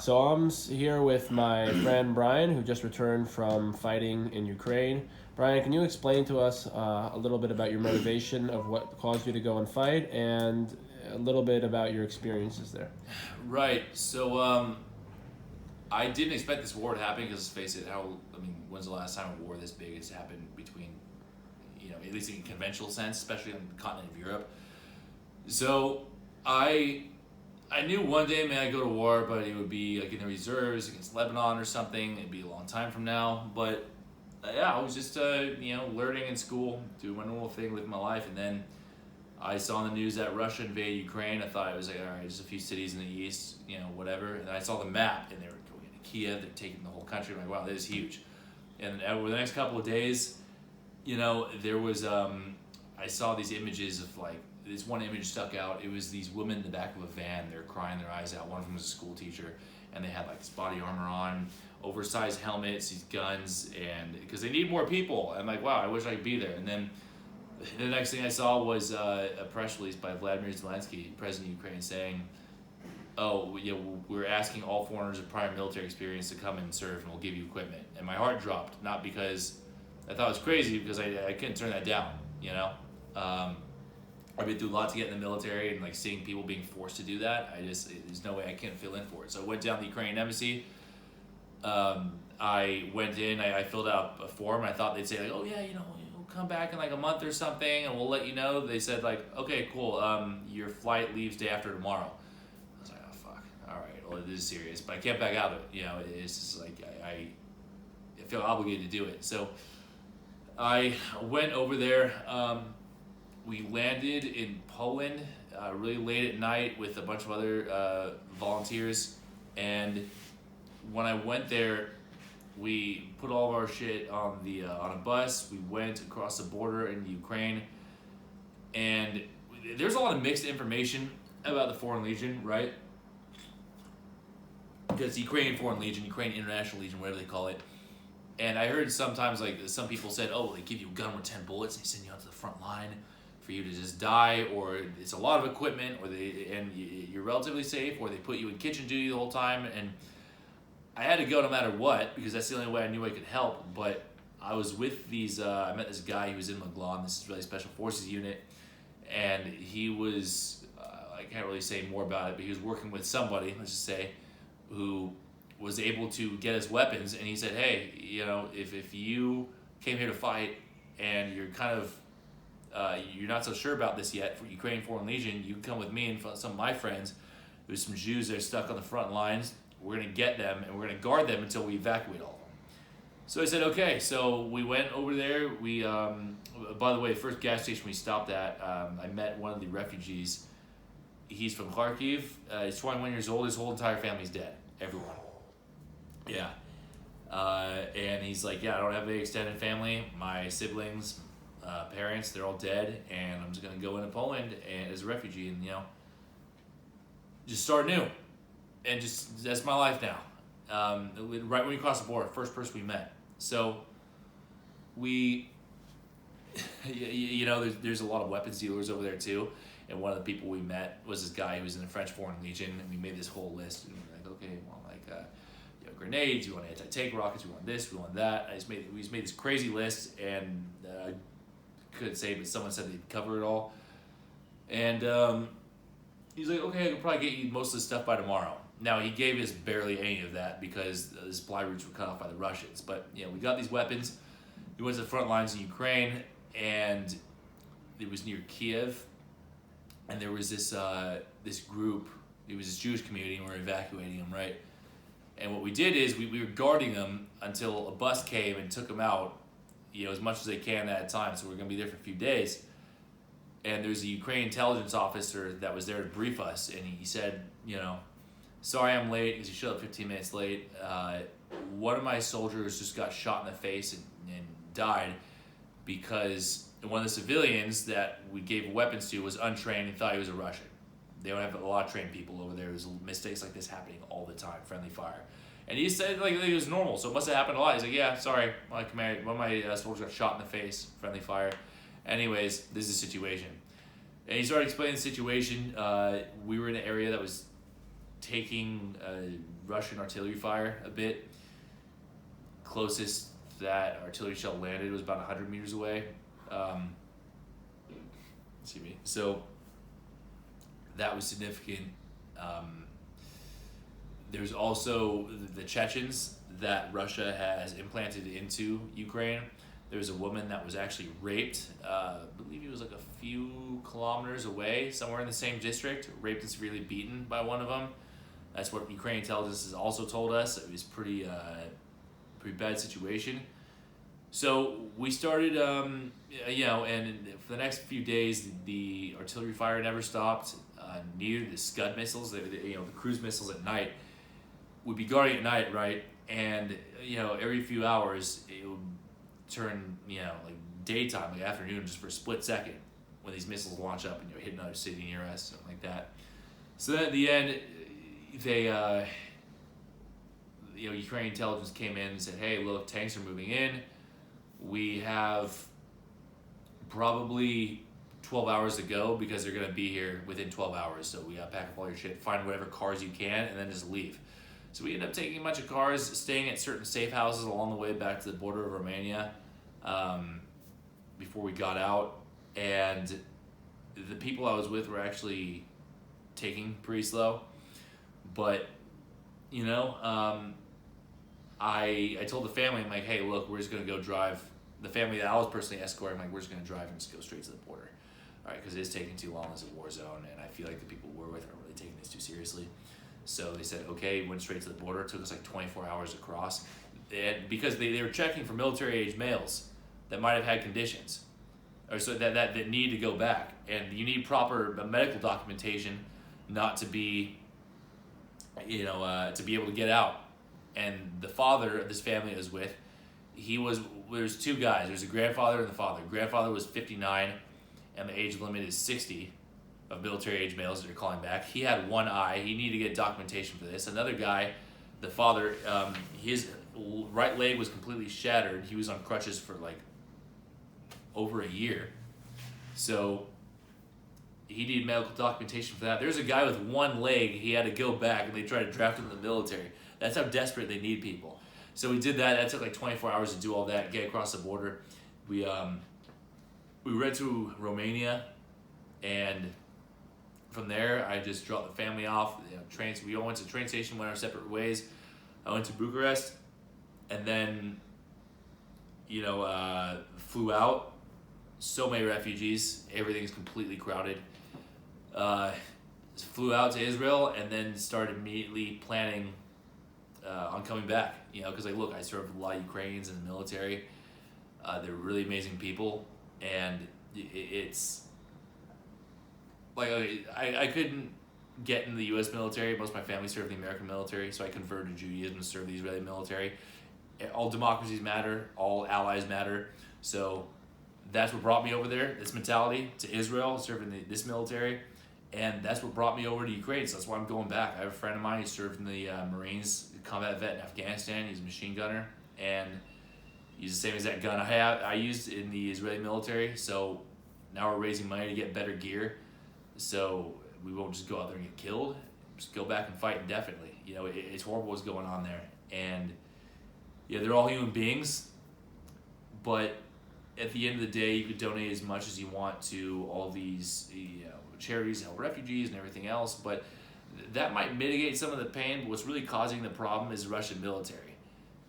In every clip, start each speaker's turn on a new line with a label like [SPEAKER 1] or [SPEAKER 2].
[SPEAKER 1] So here with my friend Brian, who just returned from fighting in Ukraine. Brian, can you explain to us a little bit about your motivation of what caused you to go and fight, and a little bit about your experiences there?
[SPEAKER 2] Right. So I didn't expect this war to happen because, let's face it, when's the last time a war this big has happened between, at least in a conventional sense, especially on the continent of Europe. So I I knew one day, man, I'd go to war, but it would be like in the reserves against Lebanon or something. It'd be a long time from now. But yeah, I was just, learning in school, doing my normal thing, living my life. And then I saw on the news that Russia invaded Ukraine. I thought it was like, all right, just a few cities in the east, whatever. And I saw the map, and they were going into Kiev. They're taking the whole country. I'm like, wow, this is huge. And over the next couple of days, there was, I saw these images of like, this one image stuck out. It was these women in the back of a van. They're crying their eyes out. One of them was a school teacher, and they had like this body armor on, oversized helmets, these guns, and because they need more people. I'm like, wow, I wish I could be there. And then the next thing I saw was a press release by Vladimir Zelensky, president of Ukraine, saying, "Oh, we're asking all foreigners with prior military experience to come and serve, and we'll give you equipment." And my heart dropped, not because I thought it was crazy, because I couldn't turn that down. I've been through a lot to get in the military, and like seeing people being forced to do that, there's no way I can't fill in for it. So I went down to the Ukrainian embassy. I went in, I filled out a form. I thought they'd say like, oh yeah, you'll come back in like a month or something, and we'll let you know. They said like, okay, cool. Your flight leaves day after tomorrow. I was like, oh fuck. All right, well this is serious, but I can't back out of it. It's just like I feel obligated to do it. So I went over there. We landed in Poland really late at night with a bunch of other volunteers, and when I went there, we put all of our shit on a bus. We went across the border in Ukraine, and there's a lot of mixed information about the Foreign Legion, right? Because Ukrainian Foreign Legion, Ukrainian International Legion, whatever they call it. And I heard sometimes like some people said, oh, they give you a gun with 10 bullets and they send you out to the front line for you to just die, or it's a lot of equipment, or you're relatively safe, or they put you in kitchen duty the whole time. And I had to go no matter what, because that's the only way I knew I could help. But I was with I met this guy who was in Maglan, this Israeli Special Forces unit, and he was, I can't really say more about it, but he was working with somebody, let's just say, who was able to get us weapons. And he said, hey, if you came here to fight and you're kind of you're not so sure about this yet for Ukrainian Foreign Legion, you can come with me and some of my friends. There's some Jews that are stuck on the front lines. We're going to get them, and we're going to guard them until we evacuate all of them. So I said, okay. So we went over there. We, by the way, first gas station we stopped at, I met one of the refugees. He's from Kharkiv. He's 21 years old. His whole entire family's dead. Everyone. Yeah. And he's like, yeah, I don't have any extended family. My siblings, parents, they're all dead, and I'm just going to go into Poland and as a refugee and, just start new. And just, that's my life now. Right when we crossed the border, first person we met. So there's a lot of weapons dealers over there too. And one of the people we met was this guy who was in the French Foreign Legion, and we made this whole list. And we were like, okay, well, grenades, we want anti-tank rockets, we want this, we want that. We just made this crazy list, and I couldn't say, but someone said they'd cover it all. And he's like, okay, I can probably get you most of the stuff by tomorrow. Now, he gave us barely any of that because the supply routes were cut off by the Russians. But, we got these weapons. We went to the front lines in Ukraine, and it was near Kiev. And there was this group, it was this Jewish community, and we were evacuating them, right? And what we did is we were guarding them until a bus came and took them out, as much as they can at a time. So we're going to be there for a few days. And there's a Ukrainian intelligence officer that was there to brief us, and he said, sorry I'm late, because he showed up 15 minutes late. One of my soldiers just got shot in the face and died because one of the civilians that we gave weapons to was untrained and thought he was a Russian. They don't have a lot of trained people over there. There's mistakes like this happening all the time, friendly fire. And he said like it was normal, so it must have happened a lot. He's like, yeah, sorry, one of my soldiers got shot in the face, friendly fire. Anyways, this is the situation. And he started explaining the situation. We were in an area that was taking Russian artillery fire a bit. Closest that artillery shell landed was about 100 meters away. Excuse me. So that was significant. There's also the Chechens that Russia has implanted into Ukraine. There's a woman that was actually raped. I believe it was like a few kilometers away, somewhere in the same district, raped and severely beaten by one of them. That's what Ukrainian intelligence has also told us. It was pretty bad situation. So we started, and for the next few days, the artillery fire never stopped. Neither the Scud missiles, the cruise missiles at night, would be guarding at night, right? And every few hours it would turn, like daytime, like afternoon, just for a split second when these missiles launch up and hit another city near us, something like that. So then at the end, they, Ukrainian intelligence came in and said, "Hey, look, tanks are moving in. We have probably 12 hours to go because they're going to be here within 12 hours. So we got to pack up all your shit, find whatever cars you can, and then just leave." So we ended up taking a bunch of cars, staying at certain safe houses along the way back to the border of Romania before we got out. And the people I was with were actually taking pretty slow. But, I told the family, I'm like, "Hey, look, we're just going to go drive." The family that I was personally escorting, I'm like, "We're just going to drive and just go straight to the border." All right, because it is taking too long as a war zone, and I feel like the people we're with aren't really taking this too seriously. So they said, okay, went straight to the border. It took us like 24 hours to cross. Because they were checking for military-age males that might have had conditions, or so that need to go back. And you need proper medical documentation not to be, to be able to get out. And the father of this family I was with, there's two guys. There's a grandfather and the father. Grandfather was 59, and the age limit is 60 of military-age males that are calling back. He had one eye. He needed to get documentation for this. Another guy, the father, his right leg was completely shattered. He was on crutches for like over a year. So he needed medical documentation for that. There's a guy with one leg. He had to go back, and they tried to draft him in the military. That's how desperate they need people. So we did that. That took like 24 hours to do all that, get across the border. We went to Romania, and from there, I just dropped the family off. We all went to the train station, went our separate ways. I went to Bucharest, and then, flew out. So many refugees. Everything's completely crowded. Flew out to Israel, and then started immediately planning on coming back. Because look, I served a lot of Ukrainians in the military. They're really amazing people, and it's like I couldn't get in the U.S. military. Most of my family served in the American military, so I converted to Judaism to serve the Israeli military. All democracies matter. All allies matter. So that's what brought me over there. This mentality to Israel, serving this military, and that's what brought me over to Ukraine. So that's why I'm going back. I have a friend of mine who served in the Marines, combat vet in Afghanistan. He's a machine gunner, and he's the same exact gun I used in the Israeli military. So now we're raising money to get better gear, so we won't just go out there and get killed. Just go back and fight indefinitely. It's horrible what's going on there, and they're all human beings, but at the end of the day, you could donate as much as you want to all these charities to help refugees and everything else, but that might mitigate some of the pain. But what's really causing the problem is the Russian military,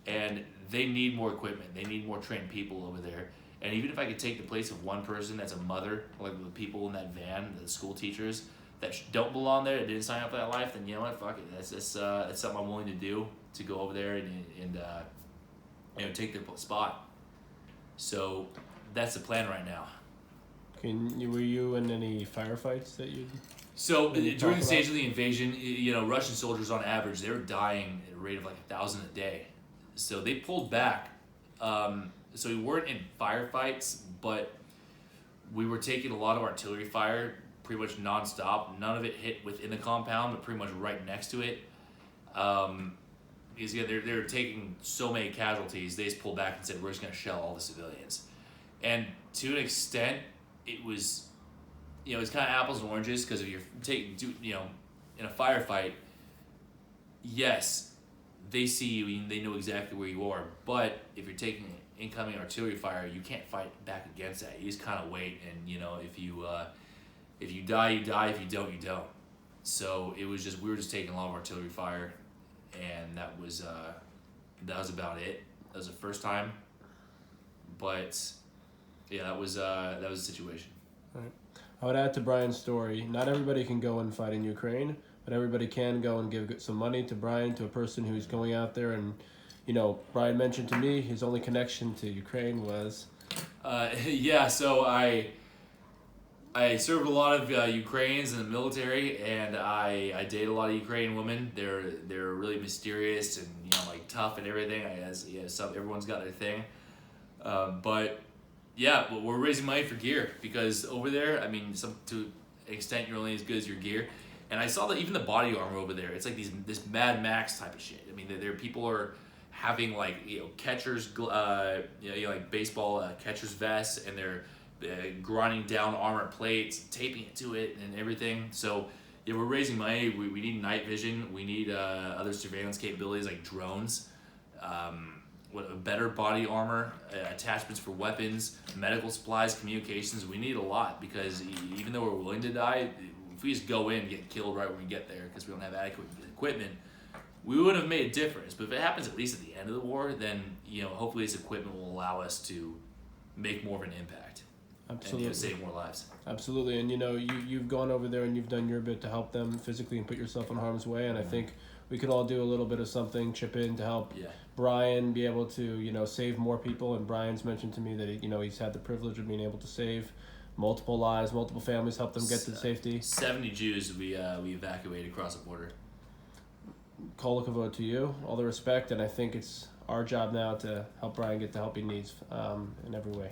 [SPEAKER 2] and they need more equipment. They need more trained people over there. And even if I could take the place of one person that's a mother, like the people in that van, the school teachers that don't belong there, that didn't sign up for that life, then you know what, fuck it. That's something I'm willing to do, to go over there and take their spot. So that's the plan right now.
[SPEAKER 1] Were you in any firefights that you?
[SPEAKER 2] So during the stage of the invasion, Russian soldiers on average, they were dying at a rate of like 1,000 a day. So they pulled back. So we weren't in firefights, but we were taking a lot of artillery fire pretty much nonstop. None of it hit within the compound, but pretty much right next to it. Because they were taking so many casualties, they just pulled back and said, we're just going to shell all the civilians. And to an extent, it was, it's kind of apples and oranges, because if you're in a firefight, yes, they see you and they know exactly where you are. But if you're taking incoming artillery fire, you can't fight back against that. You just kind of wait, and if you die, you die. If you don't, you don't. So it was just we were just taking a lot of artillery fire, and that was about it. That was the first time, but yeah, that was the situation.
[SPEAKER 1] Right. I would add to Brian's story. Not everybody can go and fight in Ukraine, but everybody can go and give some money to Brian, to a person who's going out there. And Brian mentioned to me his only connection to Ukraine was.
[SPEAKER 2] Yeah, so I served a lot of Ukrainians in the military, and I date a lot of Ukrainian women. They're really mysterious and like tough and everything. Everyone's got their thing, but yeah, well, we're raising money for gear because over there, I mean, to an extent, you're only as good as your gear. And I saw that even the body armor over there, it's like this Mad Max type of shit. I mean, there people are having like catchers, like baseball catchers vests, and they're grinding down armor plates, taping it to it, and everything. So yeah, we're raising money. We need night vision. We need other surveillance capabilities like drones. Better body armor, attachments for weapons, medical supplies, communications. We need a lot because even though we're willing to die, if we just go in and get killed right when we get there because we don't have adequate equipment, we would have made a difference. But if it happens at least at the end of the war, then hopefully this equipment will allow us to make more of an impact.
[SPEAKER 1] Absolutely.
[SPEAKER 2] And save more lives.
[SPEAKER 1] Absolutely, and you've gone over there and you've done your bit to help them physically and put yourself in harm's way. And I think we could all do a little bit of something, chip in to help Brian be able to save more people. And Brian's mentioned to me that he's had the privilege of being able to save multiple lives, multiple families, help them get to safety.
[SPEAKER 2] 70 Jews we evacuated across the border.
[SPEAKER 1] Kol hakavod to you, all the respect, and I think it's our job now to help Brian get the help he needs in every way.